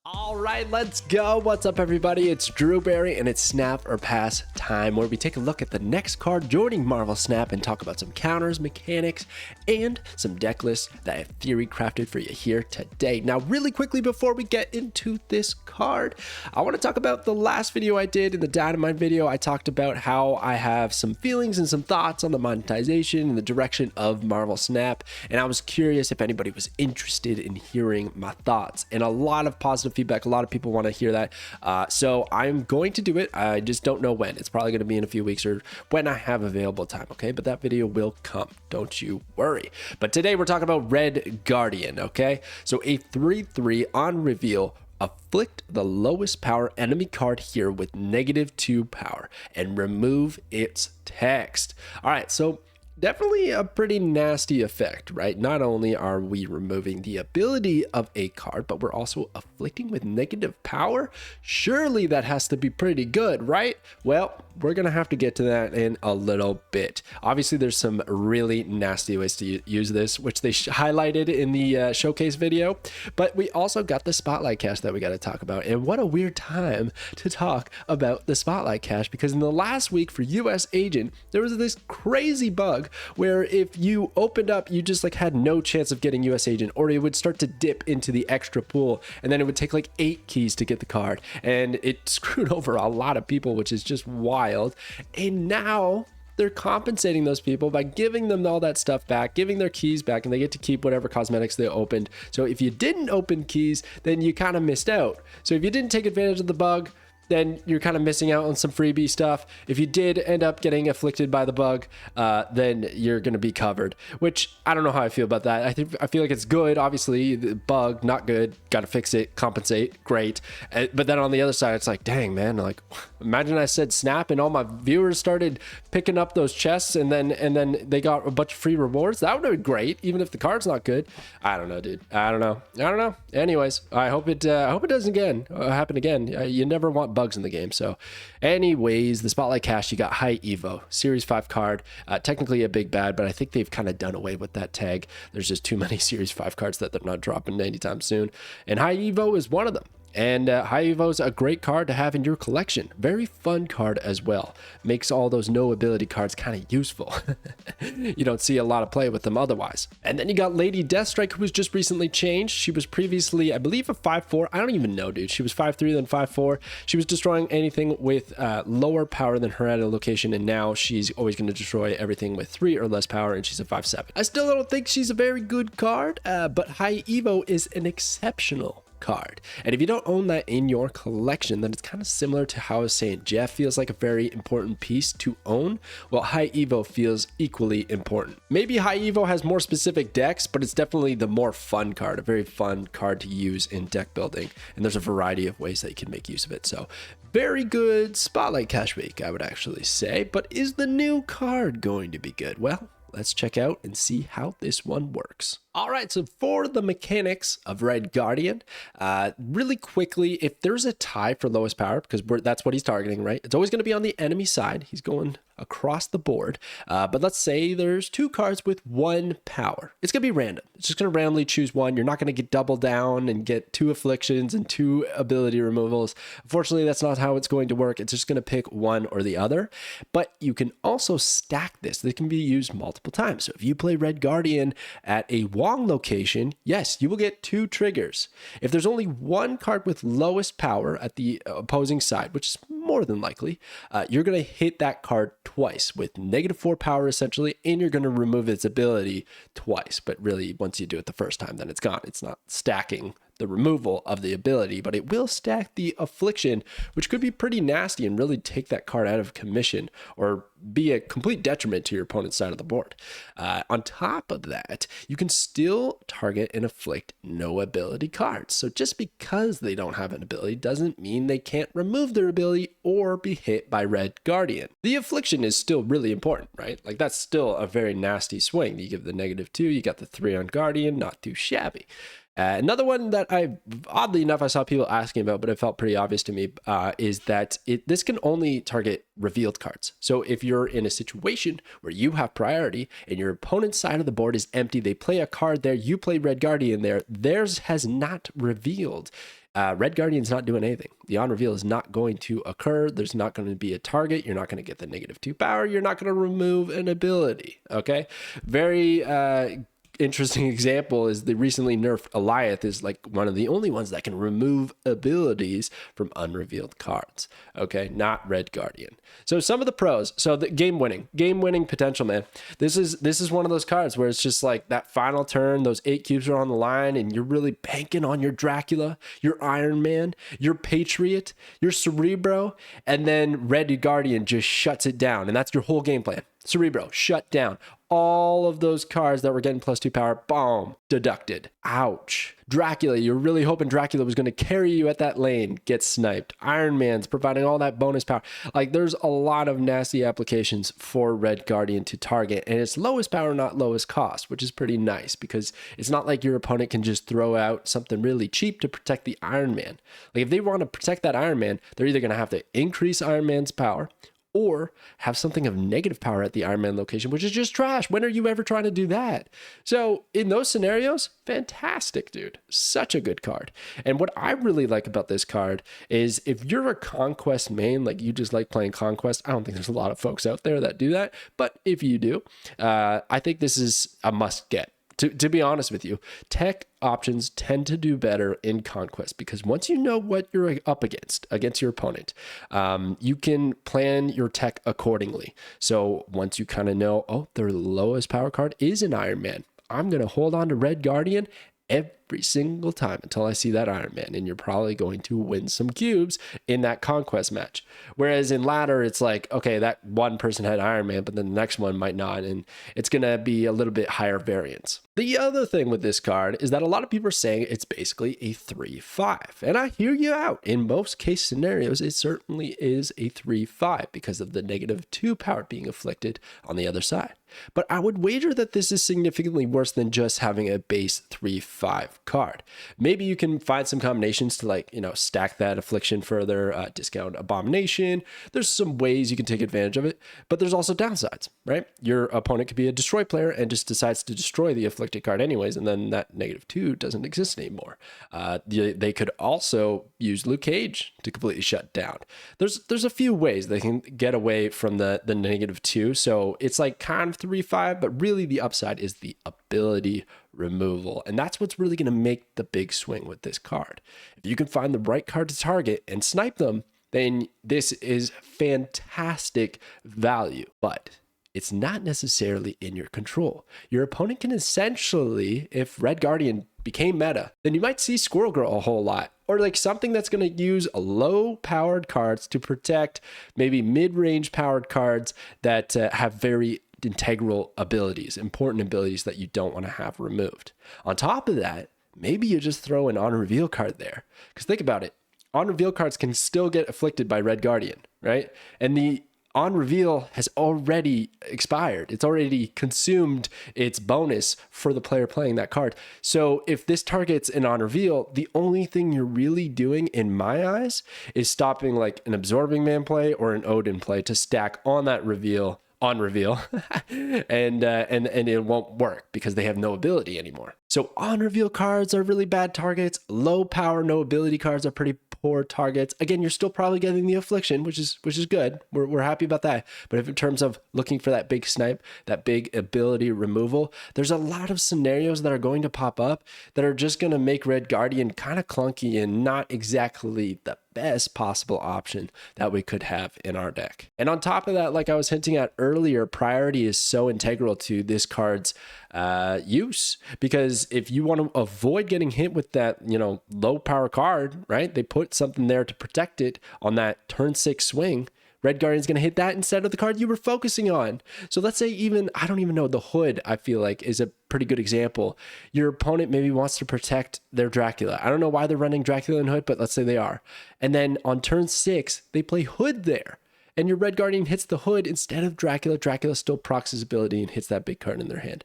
All right, let's go. What's up, everybody? It's Drewberry, and it's Snap or Pass time, where we take a look at the next card joining Marvel Snap and talk about some counters, mechanics, and some deck lists that I have theory crafted for you here today. Now, really quickly before we get into this card, I want to talk about the last video I did in the Dynamite video. I talked about how I have some feelings and some thoughts on the monetization and the direction of Marvel Snap, and I was curious if anybody was interested in hearing my thoughts, and a lot of positive feedback. A lot of people want to hear that. So I'm going to do it. I just don't know when. It's probably going to be in a few weeks or when I have available time. Okay. But that video will come. Don't you worry. But today we're talking about Red Guardian. Okay. So a 3/3 on reveal. Afflict the lowest power enemy card here with -2 power and remove its text. All right. So definitely a pretty nasty effect, right? Not only are we removing the ability of a card, but we're also afflicting with negative power. Surely that has to be pretty good, right? Well, we're gonna have to get to that in a little bit. Obviously, there's some really nasty ways to use this, which they highlighted in the showcase video, but we also got the Spotlight Cache that we got to talk about. And what a weird time to talk about the Spotlight Cache, because in the last week for US Agent, there was this crazy bug where if you opened up, you just like had no chance of getting US Agent, or it would start to dip into the extra pool, and then it would take like 8 keys to get the card, and it screwed over a lot of people, which is just wild. And now they're compensating those people by giving them all that stuff back, giving their keys back, and they get to keep whatever cosmetics they opened. So if you didn't open keys, then you kind of missed out. So if you didn't take advantage of the bug, then you're kind of missing out on some freebie stuff. If you did end up getting afflicted by the bug, then you're going to be covered, which I don't know how I feel about that. I feel like it's good. Obviously, the bug, not good. Got to fix it, compensate, great. But then on the other side, it's like, dang, man, like imagine I said snap and all my viewers started picking up those chests and then they got a bunch of free rewards. That would have been great, even if the card's not good. I don't know, dude. I don't know. Anyways, I hope it doesn't happen again. You never want bugs in the game. So anyways, the Spotlight Cache, you got High Evo, Series 5 card, technically a big bad, but I think they've kind of done away with that tag. There's just too many Series 5 cards that they're not dropping anytime soon, and High Evo is one of them. And High Evo is a great card to have in your collection. Very fun card as well. Makes all those no ability cards kind of useful. You don't see a lot of play with them otherwise. And then you got Lady Deathstrike, who was just recently changed. She was previously, I believe, a 5/4. I don't even know, dude. She was 5/3, then 5/4. She was destroying anything with lower power than her at a location, and now she's always going to destroy everything with 3 or less power, and she's a 5/7. I still don't think she's a very good card, but High Evo is an exceptional card. And if you don't own that in your collection, then it's kind of similar to how I was saying Jeff feels like a very important piece to own. Well, High Evo feels equally important. Maybe High Evo has more specific decks, but it's definitely the more fun card, a very fun card to use in deck building. And there's a variety of ways that you can make use of it. So very good Spotlight Cache week, I would actually say. But is the new card going to be good? Well, let's check out and see how this one works. All right, so for the mechanics of Red Guardian, really quickly, if there's a tie for lowest power, because that's what he's targeting, right? It's always going to be on the enemy side. He's going across the board. But let's say there's 2 cards with 1 power. It's going to be random. It's just going to randomly choose one. You're not going to get double down and get 2 afflictions and 2 ability removals. Unfortunately, that's not how it's going to work. It's just going to pick one or the other. But you can also stack this. This can be used multiple times. So if you play Red Guardian at a Wong location, yes, you will get 2 triggers. If there's only 1 card with lowest power at the opposing side, which is more than likely, you're going to hit that card twice with -4 power essentially, and you're going to remove its ability twice. But really, once you do it the first time, then it's gone. It's not stacking the removal of the ability, but it will stack the affliction, which could be pretty nasty and really take that card out of commission or be a complete detriment to your opponent's side of the board. On top of that, you can still target and afflict no ability cards. So just because they don't have an ability doesn't mean they can't remove their ability or be hit by Red Guardian. The affliction is still really important, right? Like that's still a very nasty swing. You give the -2, you got the 3 on Guardian, not too shabby. Another one that oddly enough, I saw people asking about, but it felt pretty obvious to me, is that this can only target revealed cards. So if you're in a situation where you have priority and your opponent's side of the board is empty, they play a card there, you play Red Guardian there, theirs has not revealed. Red Guardian's not doing anything. The on reveal is not going to occur. There's not going to be a target. You're not going to get the -2 power. You're not going to remove an ability. Okay. Very interesting example is the recently nerfed Alioth is like one of the only ones that can remove abilities from unrevealed cards. Okay, not Red Guardian. So some of the pros. So the game winning potential, man. This is one of those cards where it's just like that final turn, those 8 cubes are on the line, and you're really banking on your Dracula, your Iron Man, your Patriot, your Cerebro, and then Red Guardian just shuts it down, and that's your whole game plan. Cerebro, shut down. All of those cards that were getting +2 power, boom, deducted. Ouch. Dracula, you're really hoping Dracula was going to carry you at that lane, gets sniped. Iron Man's providing all that bonus power. Like, there's a lot of nasty applications for Red Guardian to target, and it's lowest power, not lowest cost, which is pretty nice because it's not like your opponent can just throw out something really cheap to protect the Iron Man. Like, if they want to protect that Iron Man, they're either going to have to increase Iron Man's power or have something of negative power at the Iron Man location, which is just trash. When are you ever trying to do that? So in those scenarios, fantastic, dude. Such a good card. And what I really like about this card is if you're a Conquest main, like you just like playing Conquest, I don't think there's a lot of folks out there that do that, but if you do, I think this is a must get. To be honest with you, tech options tend to do better in Conquest because once you know what you're up against your opponent, you can plan your tech accordingly. So once you kind of know, oh, their lowest power card is an Iron Man, I'm going to hold on to Red Guardian every single time until I see that Iron Man, and you're probably going to win some cubes in that Conquest match. Whereas in ladder, it's like, okay, that one person had Iron Man, but then the next one might not, and it's going to be a little bit higher variance. The other thing with this card is that a lot of people are saying it's basically a 3/5, and I hear you out. In most case scenarios, it certainly is a 3/5 because of the -2 power being afflicted on the other side. But I would wager that this is significantly worse than just having a base 3/5 card. Maybe you can find some combinations to, like, stack that affliction further, discount abomination. There's some ways you can take advantage of it, but there's also downsides, right? Your opponent could be a destroy player and just decides to destroy the afflicted card anyways, and then that -2 doesn't exist anymore. They could also use Luke Cage to completely shut down. There's a few ways they can get away from the -2, so it's like kind of 3/5, but really the upside is the ability removal, and that's what's really going to make the big swing with this card. If you can find the right card to target and snipe them, then this is fantastic value, but it's not necessarily in your control. Your opponent can essentially, if Red Guardian became meta, then you might see Squirrel Girl a whole lot, or like something that's going to use low powered cards to protect maybe mid-range powered cards that have very integral abilities, important abilities that you don't want to have removed. On top of that, maybe you just throw an on-reveal card there. Because think about it, on-reveal cards can still get afflicted by Red Guardian, right? And the on-reveal has already expired. It's already consumed its bonus for the player playing that card. So if this targets an on-reveal, the only thing you're really doing, in my eyes, is stopping like an Absorbing Man play or an Odin play to stack on that reveal, on reveal, and it won't work because they have no ability anymore. So on reveal cards are really bad targets. Low power, no ability cards are pretty poor targets. Again, you're still probably getting the affliction, which is good. We're happy about that. But if in terms of looking for that big snipe, that big ability removal, there's a lot of scenarios that are going to pop up that are just going to make Red Guardian kind of clunky and not exactly the best possible option that we could have in our deck. And on top of that, like I was hinting at earlier, priority is so integral to this card's use, because if you want to avoid getting hit with that, low power card, right? They put something there to protect it on that turn 6 swing. Red Guardian's going to hit that instead of the card you were focusing on. So let's say I don't even know, the Hood, I feel like, is a pretty good example. Your opponent maybe wants to protect their Dracula. I don't know why they're running Dracula and Hood, but let's say they are. And then on turn 6, they play Hood there. And your Red Guardian hits the Hood instead of Dracula. Dracula still procs his ability and hits that big card in their hand.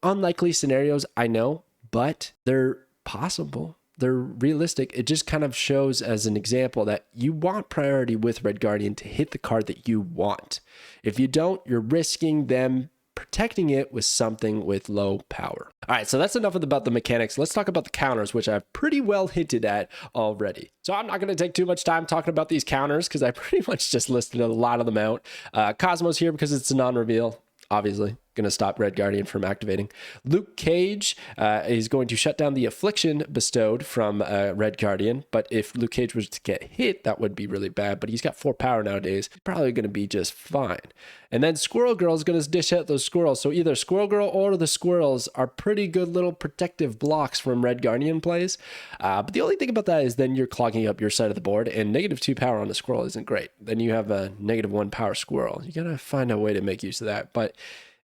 Unlikely scenarios, I know, but they're possible. They're realistic. It just kind of shows as an example that you want priority with Red Guardian to hit the card that you want. If you don't, you're risking them protecting it with something with low power. All right, so that's enough about the mechanics. Let's talk about the counters, which I've pretty well hinted at already. So I'm not going to take too much time talking about these counters because I pretty much just listed a lot of them out. Cosmo's here because it's a non-reveal. Obviously, going to stop Red Guardian from activating. Luke Cage is going to shut down the Affliction bestowed from Red Guardian. But if Luke Cage was to get hit, that would be really bad. But he's got 4 power nowadays. He's probably going to be just fine. And then Squirrel Girl is going to dish out those squirrels. So either Squirrel Girl or the squirrels are pretty good little protective blocks from Red Guardian plays. But the only thing about that is then you're clogging up your side of the board. And -2 power on a squirrel isn't great. Then you have a -1 power squirrel. You got to find a way to make use of that. But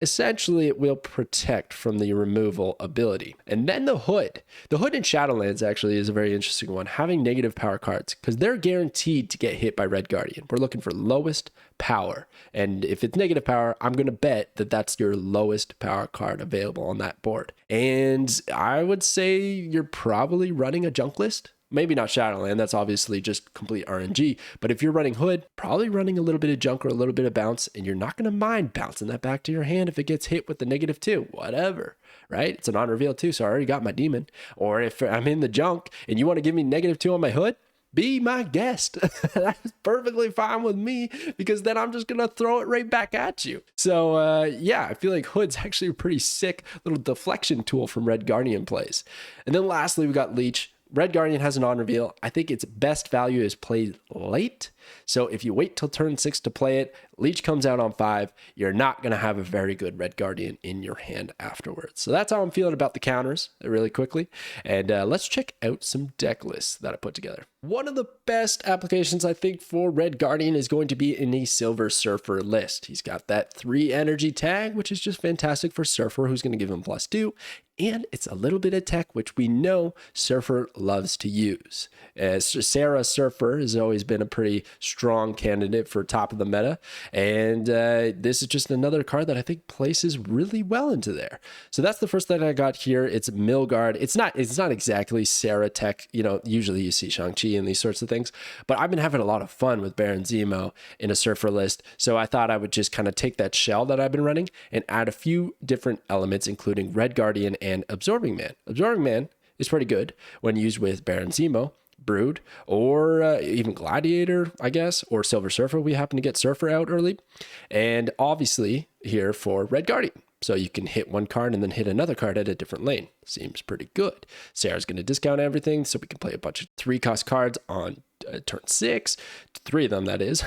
essentially, it will protect from the removal ability. And then the Hood. The Hood in Shadowlands actually is a very interesting one, having negative power cards, because they're guaranteed to get hit by Red Guardian. We're looking for lowest power. And if it's negative power, I'm going to bet that that's your lowest power card available on that board. And I would say you're probably running a junk list. Maybe not Shadowland, that's obviously just complete RNG. But if you're running Hood, probably running a little bit of junk or a little bit of bounce, and you're not going to mind bouncing that back to your hand if it gets hit with the -2, whatever, right? It's a non-reveal too, so I already got my demon. Or if I'm in the junk and you want to give me -2 on my Hood, be my guest. That's perfectly fine with me, because then I'm just going to throw it right back at you. So yeah, I feel like Hood's actually a pretty sick little deflection tool from Red Guardian plays. And then lastly, we got Leech. Red Guardian has a non-reveal. I think its best value is played late. So if you wait till turn 6 to play it, Leech comes out on 5, you're not going to have a very good Red Guardian in your hand afterwards. So that's how I'm feeling about the counters really quickly. And let's check out some deck lists that I put together. One of the best applications I think for Red Guardian is going to be in a Silver Surfer list. He's got that 3 energy tag, which is just fantastic for Surfer, who's going to give him +2. And it's a little bit of tech, which we know Surfer loves to use. Sarah Surfer has always been a pretty strong candidate for top of the meta. And this is just another card that I think places really well into there. So that's the first thing I got here. It's Milgard. It's not exactly Sarah tech. You know, usually you see Shang-Chi and these sorts of things. But I've been having a lot of fun with Baron Zemo in a Surfer list. So I thought I would just kind of take that shell that I've been running and add a few different elements, including Red Guardian and Absorbing Man. Absorbing Man is pretty good when used with Baron Zemo, Brood, or even Gladiator, I guess, or Silver Surfer. We happen to get Surfer out early. And obviously here for Red Guardian. So you can hit one card and then hit another card at a different lane. Seems pretty good. Sarah's going to discount everything, so we can play a bunch of 3-cost cards on turn 6. 3 of them, that is.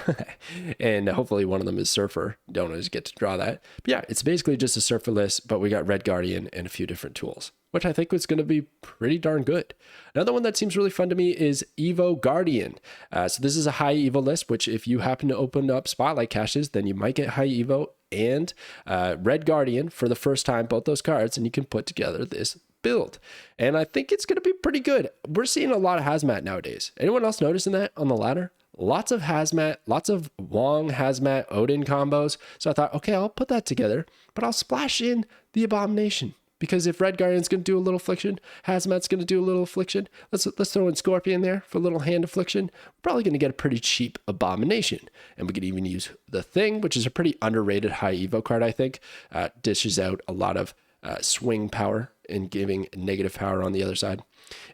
And hopefully one of them is Surfer. Don't always get to draw that. But yeah, it's basically just a Surfer list, but we got Red Guardian and a few different tools, which I think was going to be pretty darn good. Another one that seems really fun to me is Evo Guardian. So this is a high Evo list, which if you happen to open up Spotlight caches, then you might get high Evo and Red Guardian for the first time, both those cards, and you can put together this build. And I think it's going to be pretty good. We're seeing a lot of Hazmat nowadays. Anyone else noticing that on the ladder? Lots of Hazmat, lots of Wong Hazmat Odin combos. So I thought, okay, I'll put that together, but I'll splash in the Abomination. Because if Red Guardian's going to do a little affliction, Hazmat's going to do a little affliction. Let's throw in Scorpion there for a little hand affliction. We're probably going to get a pretty cheap Abomination. And we could even use the Thing, which is a pretty underrated high Evo card, I think. Dishes out a lot of swing power and giving negative power on the other side.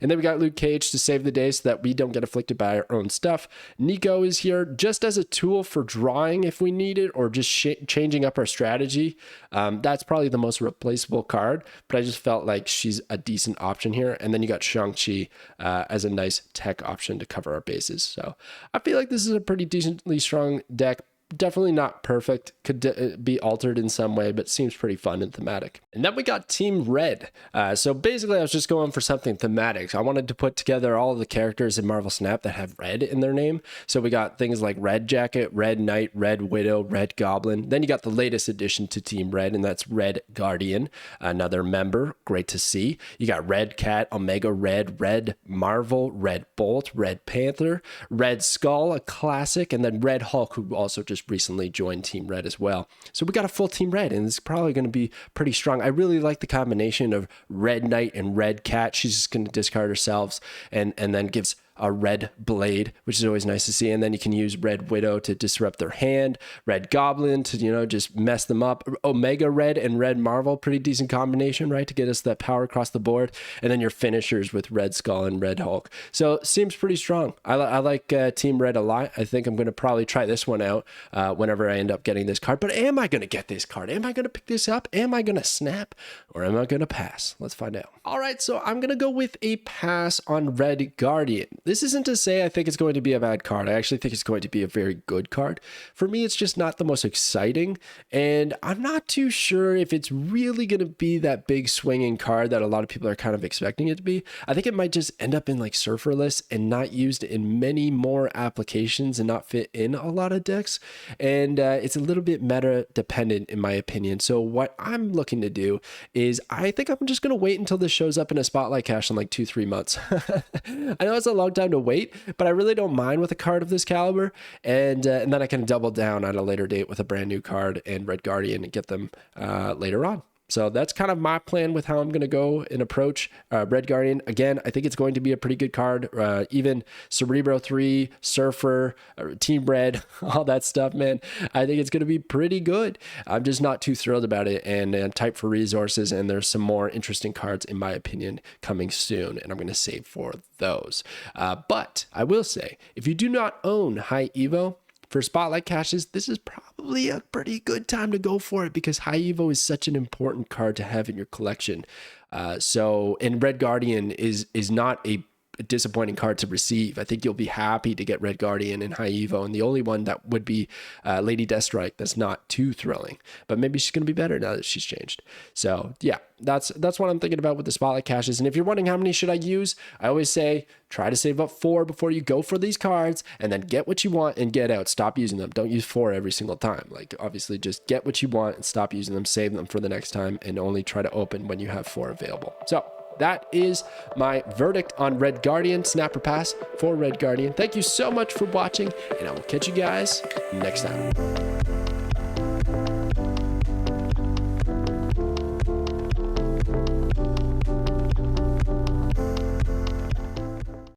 And then we got Luke Cage to save the day so that we don't get afflicted by our own stuff. Nico is here just as a tool for drawing if we need it, or just changing up our strategy. That's probably the most replaceable card, but I just felt like she's a decent option here. And then you got Shang-Chi as a nice tech option to cover our bases. So I feel like this is a pretty decently strong deck. Definitely not perfect, could be altered in some way, but seems pretty fun and thematic. And then we got Team Red. So basically I was just going for something thematic. I wanted to put together all of the characters in Marvel Snap that have red in their name. So we got things like Red Jacket, Red Knight, Red Widow, Red Goblin. Then you got the latest addition to Team Red, and that's Red Guardian, another member, great to see. You got Red Cat, Omega Red, Red Marvel, Red Bolt, Red Panther, Red Skull, a classic, and then Red Hulk, who also just recently joined Team Red as well. So we got a full Team Red, and it's probably going to be pretty strong. I really like the combination of Red Knight and Red Cat. She's just going to discard herself and then gives a red blade, which is always nice to see. And then you can use Red Widow to disrupt their hand, Red Goblin to, you know, just mess them up. Omega Red and Red Marvel, pretty decent combination, right, to get us that power across the board. And then your finishers with Red Skull and Red Hulk. So seems pretty strong. I like Team Red a lot. I think I'm going to probably try this one out whenever I end up getting this card. But am I going to get this card? Am I going to pick this up? Am I going to snap? Or am I going to pass? Let's find out. All right, so I'm going to go with a pass on Red Guardian. This isn't to say I think it's going to be a bad card. I actually think it's going to be a very good card. For me, it's just not the most exciting. And I'm not too sure if it's really going to be that big swinging card that a lot of people are kind of expecting it to be. I think it might just end up in like surfer lists and not used in many more applications and not fit in a lot of decks. And it's a little bit meta dependent in my opinion. So what I'm looking to do is I think I'm just going to wait until this shows up in a spotlight cache in like 2-3 months. I know it's a long time to wait, but I really don't mind with a card of this caliber. And then I can double down at a later date with a brand new card and Red Guardian and get them later on. So that's kind of my plan with how I'm going to go and approach Red Guardian. Again, I think it's going to be a pretty good card. Even Cerebro 3, Surfer, Team Red, all that stuff, man. I think it's going to be pretty good. I'm just not too thrilled about it. And I'm tight for resources. And there's some more interesting cards, in my opinion, coming soon. And I'm going to save for those. But I will say, if you do not own High Evo, for spotlight caches, this is probably a pretty good time to go for it because High Evo is such an important card to have in your collection. And Red Guardian is not a disappointing card to receive. I think you'll be happy to get Red Guardian and High Evo, and the only one that would be Lady Deathstrike. That's not too thrilling, but maybe she's going to be better now that she's changed. So yeah, that's what I'm thinking about with the spotlight caches. And if you're wondering how many should I use, I always say try to save up 4 before you go for these cards, and then get what you want and get out. Stop using them. Don't use 4 every single time. Like obviously just get what you want and stop using them, save them for the next time, and only try to open when you have 4 available. So that is my verdict on Red Guardian. Snap or pass for Red Guardian. Thank you so much for watching, and I will catch you guys next time.